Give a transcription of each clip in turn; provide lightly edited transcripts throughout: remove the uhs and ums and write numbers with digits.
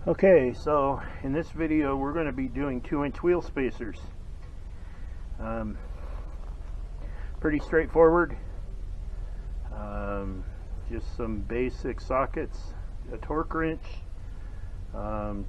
Okay, so in this video we're going to be doing 2-inch wheel spacers. Pretty straightforward. Just some basic sockets, a torque wrench,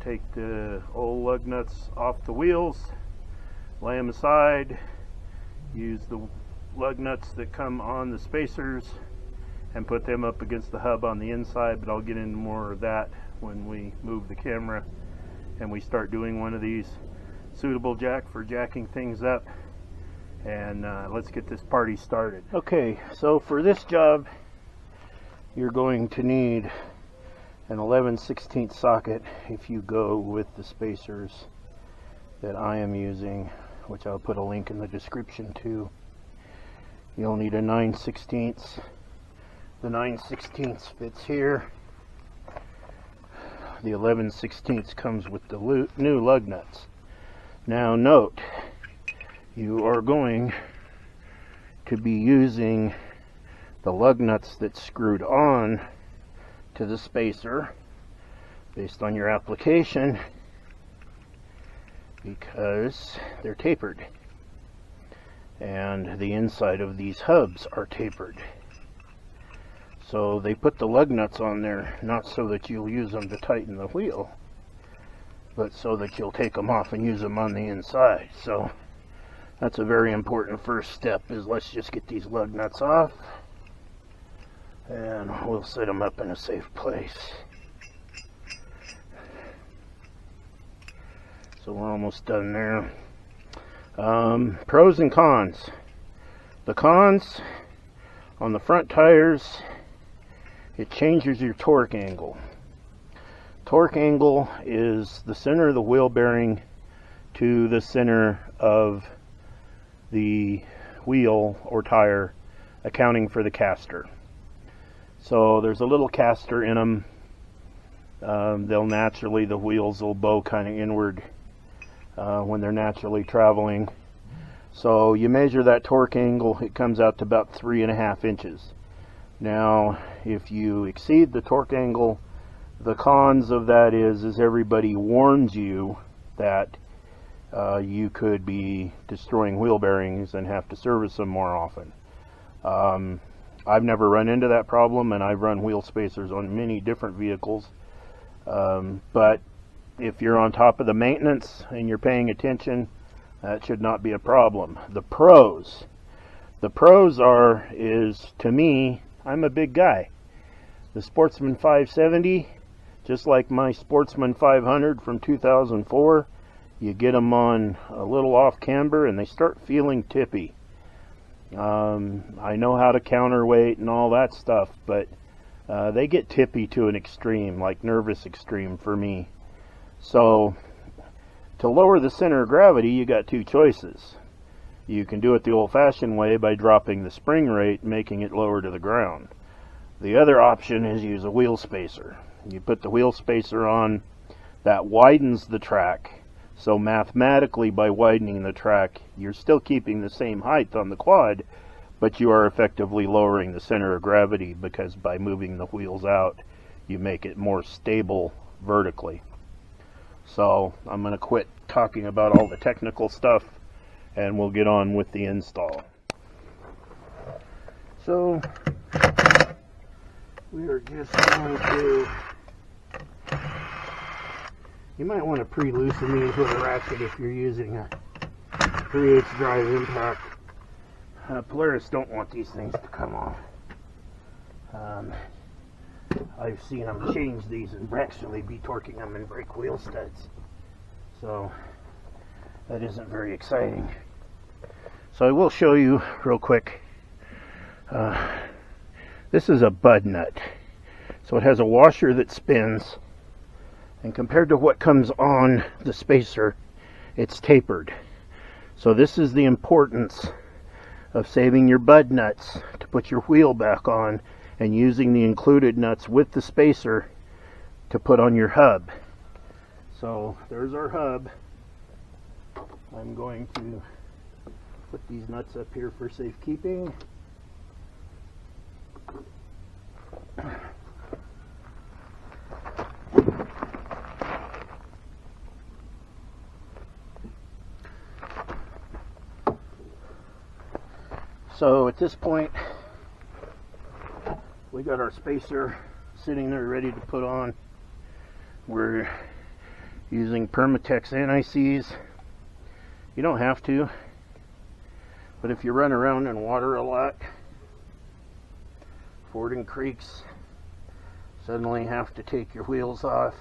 take the old lug nuts off the wheels, lay them aside, use the lug nuts that come on the spacers and put them up against the hub on the inside, but I'll get into more of that when we move the camera and we start doing one of these. Suitable jack for jacking things up, and let's get this party started. Okay, so for this job you're going to need an 11/16 socket if you go with the spacers that I am using, which I'll put a link in the description to. You'll need a 9/16. The 9/16 fits here. The 11/16 comes with the new lug nuts. Now note, you are going to be using the lug nuts that's screwed on to the spacer based on your application, because they're tapered and the inside of these hubs are tapered. So they put the lug nuts on there not so that you'll use them to tighten the wheel, but so that you'll take them off and use them on the inside. So that's a very important first step, is let's just get these lug nuts off and we'll set them up in a safe place. So we're almost done there. Pros and cons. The cons: on the front tires, it changes your torque angle. Torque angle is the center of the wheel bearing to the center of the wheel or tire, accounting for the caster. So there's a little caster in them. The wheels will bow kind of inward when they're naturally traveling. So you measure that torque angle, it comes out to about 3.5 inches. Now, if you exceed the torque angle, the cons of that is everybody warns you that you could be destroying wheel bearings and have to service them more often. I've never run into that problem, and I've run wheel spacers on many different vehicles. But if you're on top of the maintenance and you're paying attention, that should not be a problem. The pros is, to me, I'm a big guy. The Sportsman 570, just like my Sportsman 500 from 2004, you get them on a little off camber and they start feeling tippy. I know how to counterweight and all that stuff, but they get tippy to an extreme, like nervous extreme for me. So to lower the center of gravity, you got two choices. You can do it the old-fashioned way by dropping the spring rate, making it lower to the ground. The other option is use a wheel spacer. You put the wheel spacer on, that widens the track. So mathematically, by widening the track, you're still keeping the same height on the quad, but you are effectively lowering the center of gravity, because by moving the wheels out, you make it more stable vertically. So I'm going to quit talking about all the technical stuff, and we'll get on with the install. So we are just going to, you might want to pre-loosen these with a ratchet if you're using a 3/8 drive impact. Polaris don't want these things to come off. I've seen them change these and actually be torquing them and break wheel studs. So that isn't very exciting. So I will show you real quick. This is a bud nut. So it has a washer that spins, and compared to what comes on the spacer, it's tapered. So this is the importance of saving your bud nuts to put your wheel back on, and using the included nuts with the spacer to put on your hub. So there's our hub. I'm going to put these nuts up here for safekeeping. So at this point, we got our spacer sitting there ready to put on. We're using Permatex anti-seize. You don't have to, but if you run around in water a lot, fording creeks, suddenly have to take your wheels off,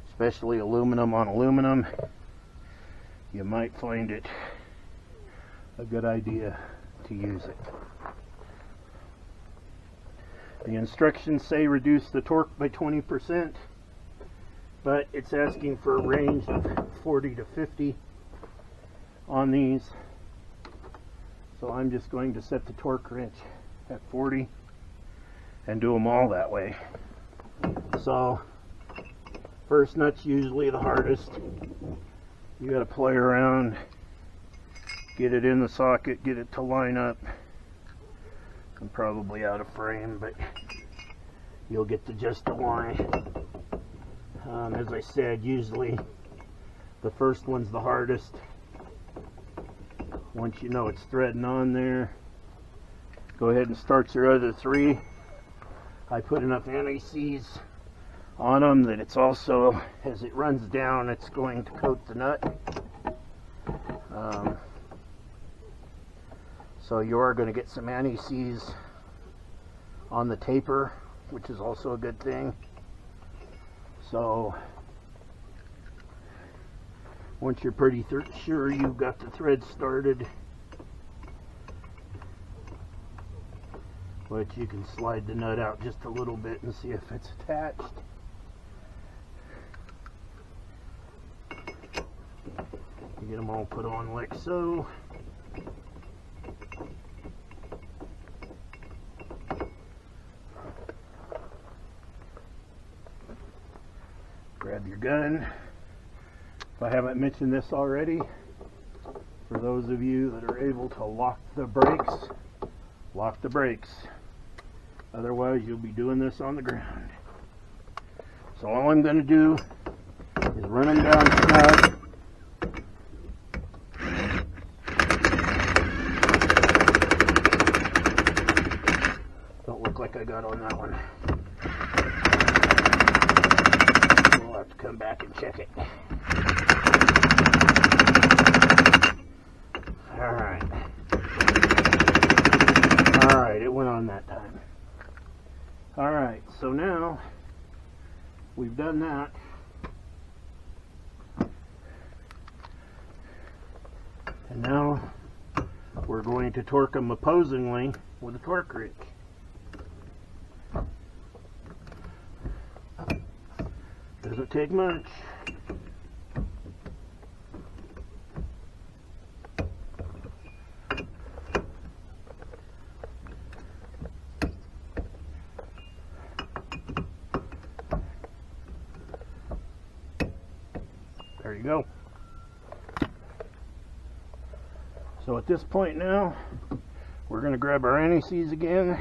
especially aluminum on aluminum, you might find it a good idea to use it. The instructions say reduce the torque by 20%, but it's asking for a range of 40 to 50 on these. So I'm just going to set the torque wrench at 40 and do them all that way. So first nut's usually the hardest. You got to play around, get it in the socket, get it to line up. I'm probably out of frame, but you'll get the gist of why. As I said, usually the first one's the hardest. Once you know it's threading on there, go ahead and start your other three. I put enough anti-seize on them that it's also, as it runs down, it's going to coat the nut. So you are going to get some anti-seize on the taper, which is also a good thing. So once you're pretty sure you've got the thread started, but you can slide the nut out just a little bit and see if it's attached. You get them all put on like so. Grab your gun. If I haven't mentioned this already, for those of you that are able to lock the brakes, lock the brakes. Otherwise you'll be doing this on the ground. So all I'm going to do is run them down snug. Don't look like I got on that one. We'll have to come back and check it. Alright. Alright, it went on that time. Alright, so now we've done that. And now we're going to torque them opposingly with a torque wrench. Doesn't take much. There you go. So at this point now, we're going to grab our anti-seize again.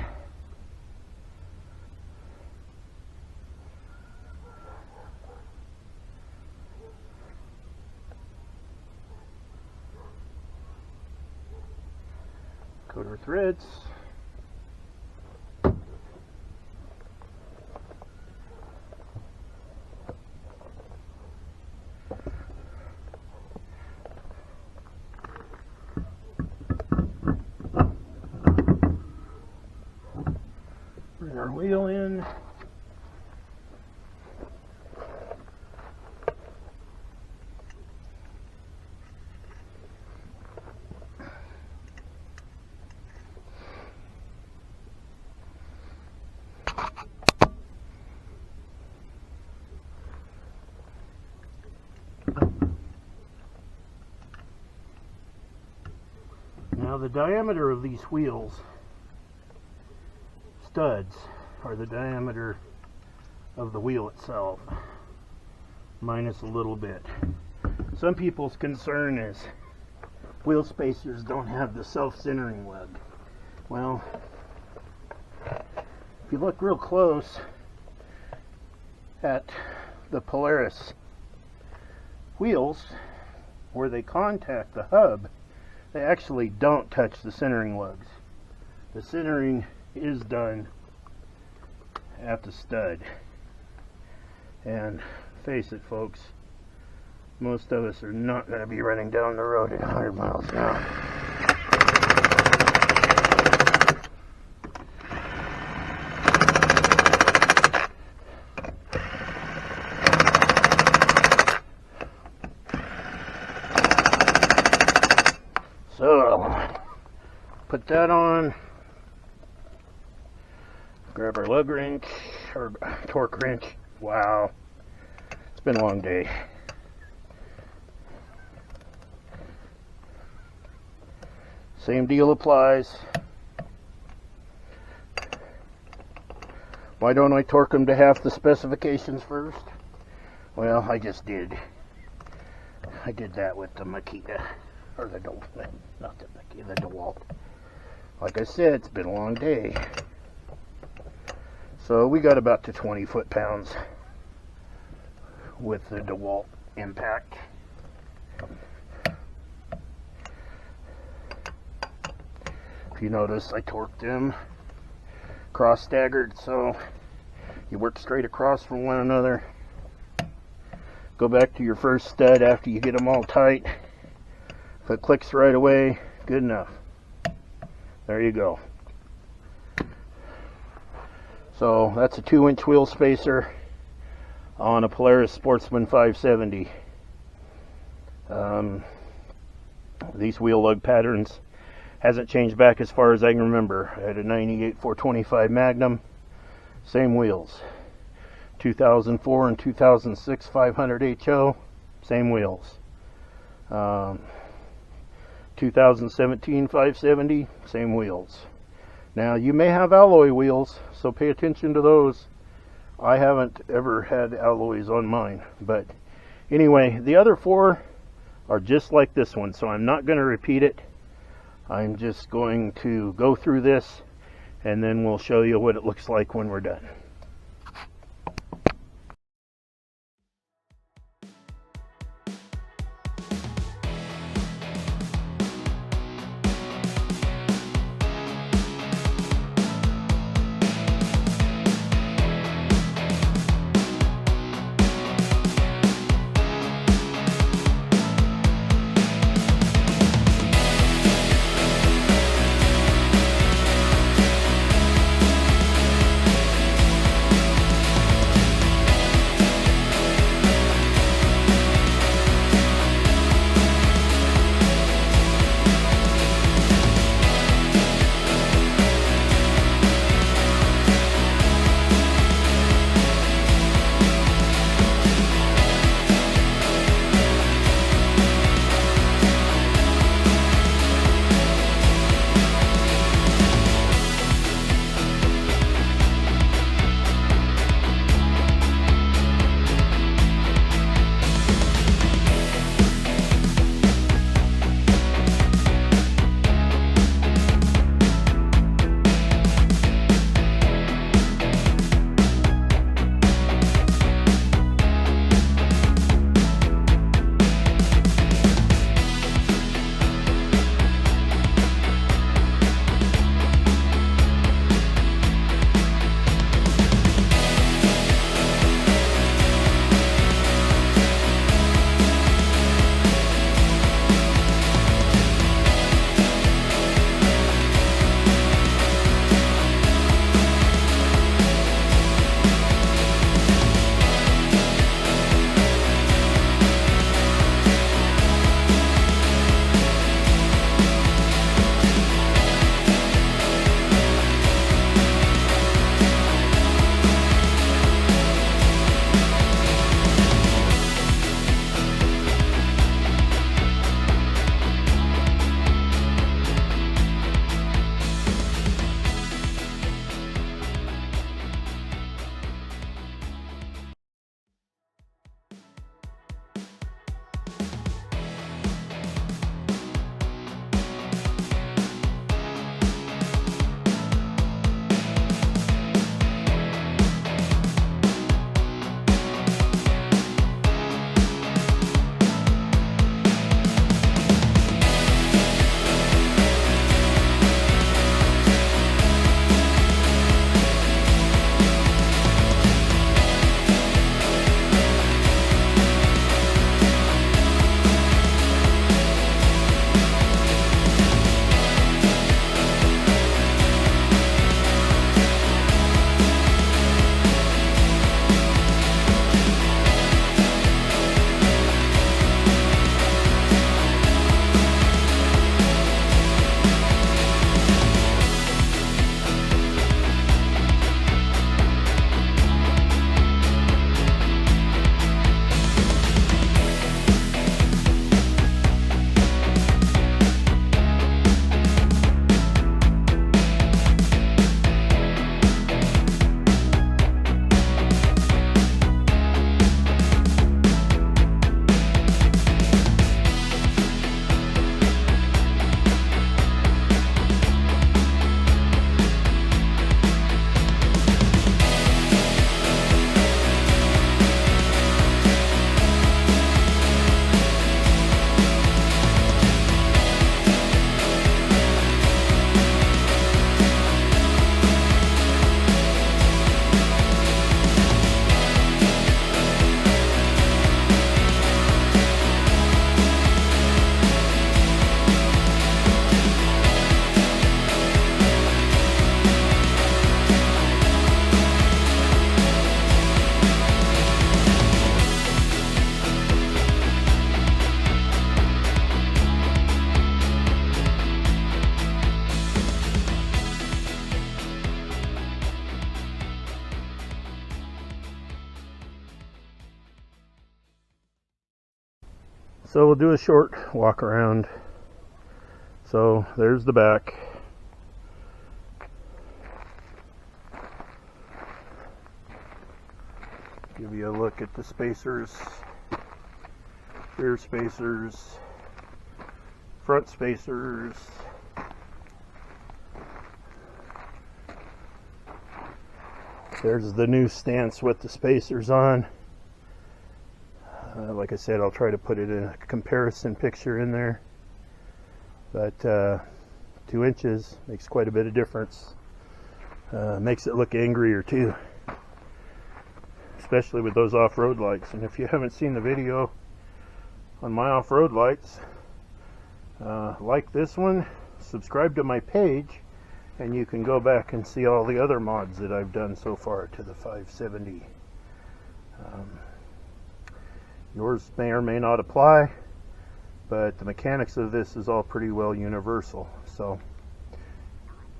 Coat our threads. Bring our wheel in. Now the diameter of these wheels, studs, are the diameter of the wheel itself, minus a little bit. Some people's concern is wheel spacers don't have the self-centering lug. Well, if you look real close at the Polaris wheels, where they contact the hub, they actually don't touch the centering lugs. The centering is done at the stud. And face it, folks, most of us are not going to be running down the road at 100 miles an hour. So, put that on, grab our lug wrench, or torque wrench. Wow, it's been a long day. Same deal applies. Why don't I torque them to half the specifications first? Well, I just did. I did that with the Makita. Or the DeWalt, not the Makita, the DeWalt. Like I said, it's been a long day. So we got about to 20 foot-pounds with the DeWalt impact. If you notice, I torqued them cross staggered, so you work straight across from one another. Go back to your first stud after you get them all tight. If it clicks right away, good enough. There you go. So that's a 2-inch wheel spacer on a Polaris Sportsman 570. These wheel lug patterns hasn't changed back as far as I can remember. I had a 98 425 Magnum, same wheels. 2004 and 2006 500 HO, same wheels. 2017 570, same wheels. Now you may have alloy wheels, so pay attention to those. I haven't ever had alloys on mine, but anyway, the other 4 are just like this one, so I'm not going to repeat it. I'm just going to go through this and then we'll show you what it looks like when we're done. So we'll do a short walk around. So there's the back. Give you a look at the spacers, rear spacers, front spacers. There's the new stance with the spacers on. Like I said, I'll try to put it in a comparison picture in there. But 2 inches makes quite a bit of difference. Makes it look angrier too, especially with those off-road lights. And if you haven't seen the video on my off-road lights, like this one, subscribe to my page, and you can go back and see all the other mods that I've done so far to the 570. Yours may or may not apply, but the mechanics of this is all pretty well universal. So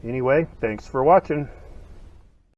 anyway, thanks for watching.